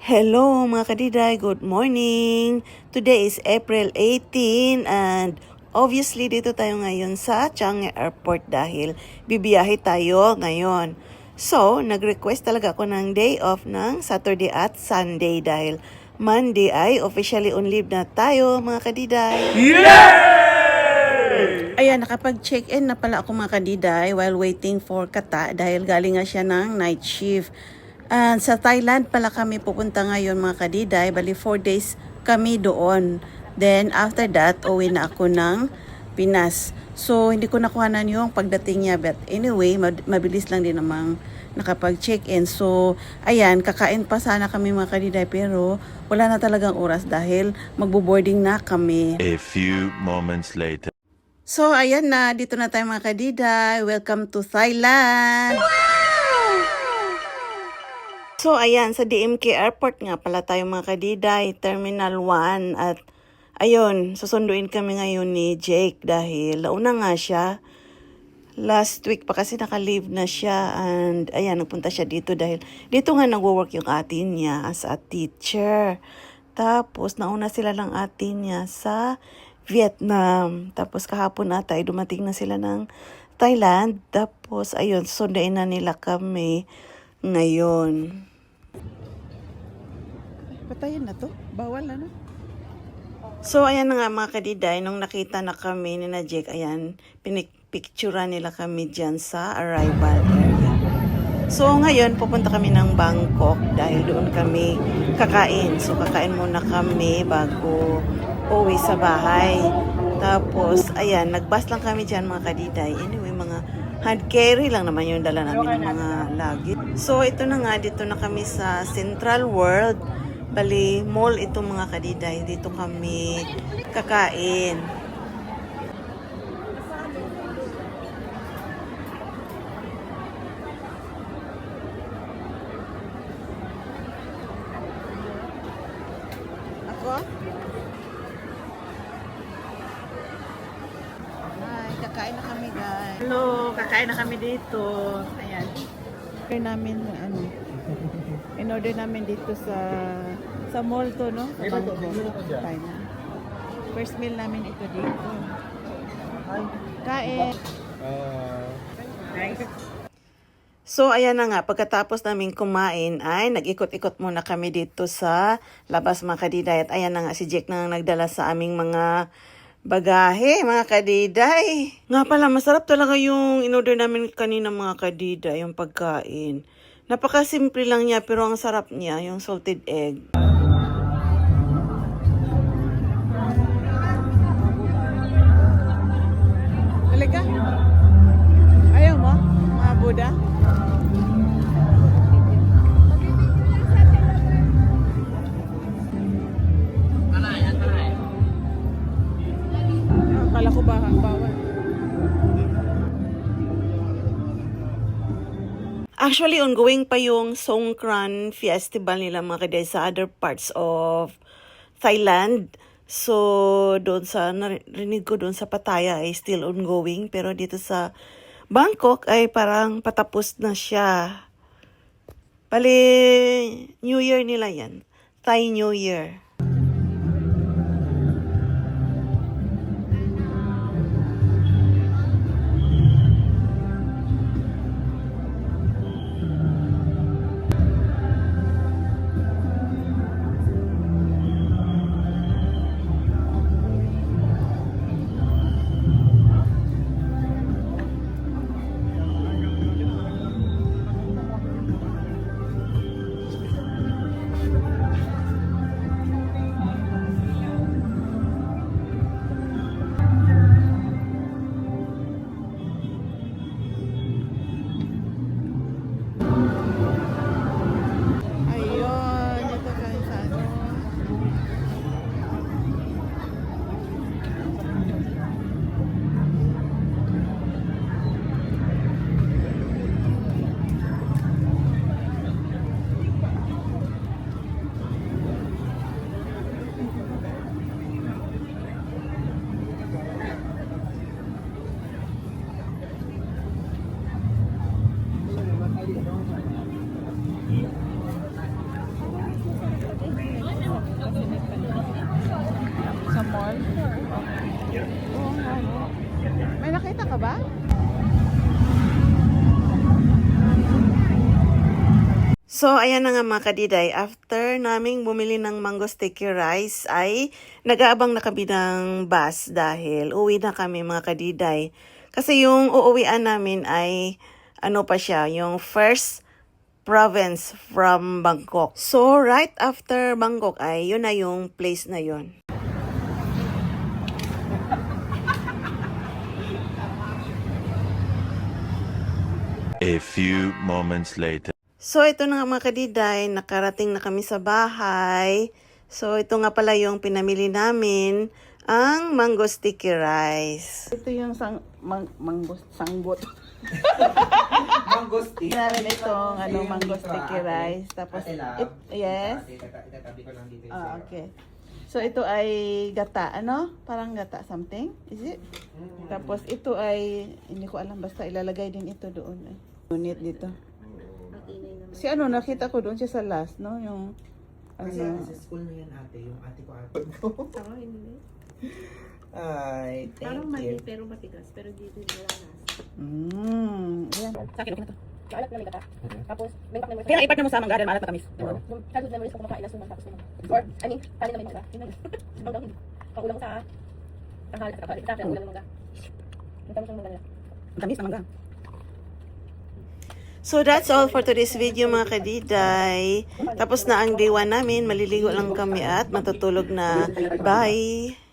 Hello mga kadiday, good morning! Today is April 18 and obviously dito tayo ngayon sa Changi Airport dahil bibiyahe tayo ngayon. So, nag-request talaga ako ng day off ng Saturday at Sunday dahil Monday ay officially on leave na tayo mga kadiday. Ayan, nakapag-check-in na pala ako mga kadiday while waiting for Kata dahil galing nga siya ng night shift. And sa Thailand pala kami pupunta ngayon mga kadiday, bali 4 days kami doon. Then after that, uwi na ako ng Pinas. So hindi ko nakuhanan yung pagdating niya, but anyway, mabilis lang din namang nakapag-check-in. So ayan, kakain pa sana kami mga kadiday pero wala na talagang oras dahil magbo-boarding na kami. A few moments later. So ayan na, dito na tayo mga kadiday. Welcome to Thailand! So, ayan, sa DMK Airport nga pala tayo mga kadiday, Terminal 1. At, ayun, susunduin kami ngayon ni Jake dahil launa nga siya. Last week pa kasi naka-leave na siya. And, ayan, nagpunta siya dito dahil dito nga nag-work yung atin niya as a teacher. Tapos, nauna sila ng atin niya sa Vietnam. Tapos, kahapon ata ay dumating na sila ng Thailand. Tapos, ayun, susunduin na nila kami ngayon. Patayin na to? Bawal na, no? So, ayan na nga mga kadiday, nung nakita na kami ni na Jake, ayan, pinicpictura nila kami dyan sa arrival area. So, ngayon, pupunta kami ng Bangkok dahil doon kami kakain. So, kakain muna kami bago uwi sa bahay. Tapos, ayan, nagbus lang kami dyan mga kadiday. Anyway, mga hand carry lang naman yung dala namin ng mga luggage. So, ito na nga, dito na kami sa Central World. Bali, mall ito mga kadiday. Dito kami kakain. Ako? Ay, kakain na kami guys. Hello, kakain na kami dito. Ayan. Order namin ano. In-order namin dito sa mall to, no? Sa Bangkok. Tayo na. First meal namin ito dito. Kain. So, ayan na nga. Pagkatapos namin kumain, ay nag-ikot-ikot muna kami dito sa labas mga kadiday. At ayan na nga, si Jake na nagdala sa aming mga bagahe, mga kadiday. Nga pala, masarap talaga yung in-order namin kanina mga kadiday, yung pagkain. Napakasimple lang niya, pero ang sarap niya, yung salted egg. Talaga? Ayaw mo, mga Buddha? Akala ko bawal. Actually, ongoing pa yung Songkran Festival nila mga kadiday sa other parts of Thailand. So, doon sa, narinig ko doon sa Pattaya ay still ongoing. Pero dito sa Bangkok ay parang patapos na siya. Bali, New Year nila yan. Thai New Year. ba? So, ayan na nga mga kadiday. After naming bumili ng mango sticky rice, ay nag-aabang na kami ng bus dahil uwi na kami mga kadiday. Kasi yung uuwian namin ay ano pa siya, yung first province from Bangkok. So, right after Bangkok ay yun na yung place na yun. A few moments later. So, ito na nga mga kadiday, nakarating na kami sa bahay. So, ito nga pala yung pinamili namin, ang mango sticky rice. Ito yung mango sanggot. Mango stick. Namin itong mango sticky rice. Tapos, yes. Itatabi ko lang dito. Okay. So, ito ay gata, Parang gata something, is it? Tapos, ito ay, hindi ko alam, basta ilalagay din ito doon. Unit dito. Si nakita ko doon siya sa last, no? Yung, Kasi sa school na yan ate, yung ate ko ate. Ako hindi. Ay, Parang thank you. mali pero matigas. Pero dito wala nas. Ayan. Sa akin, okay na to. Maalat na may gata. Tapos, may memories. Kaya ipat na mo sa mangga, maalat matamis. Yung childhood memories ko kumakain na suman tapos suman. Or, I mean, kanin na may mangga. Yun na yun. Hanggang hindi. Pakulang sa tanghali. Sa akin, ulang ng mangga. Ang tamis ng mangga nila. Matamis ang mangga. So that's all for today's video mga kadiday. Tapos na ang day 1 namin, maliligo lang kami at matutulog na. Bye!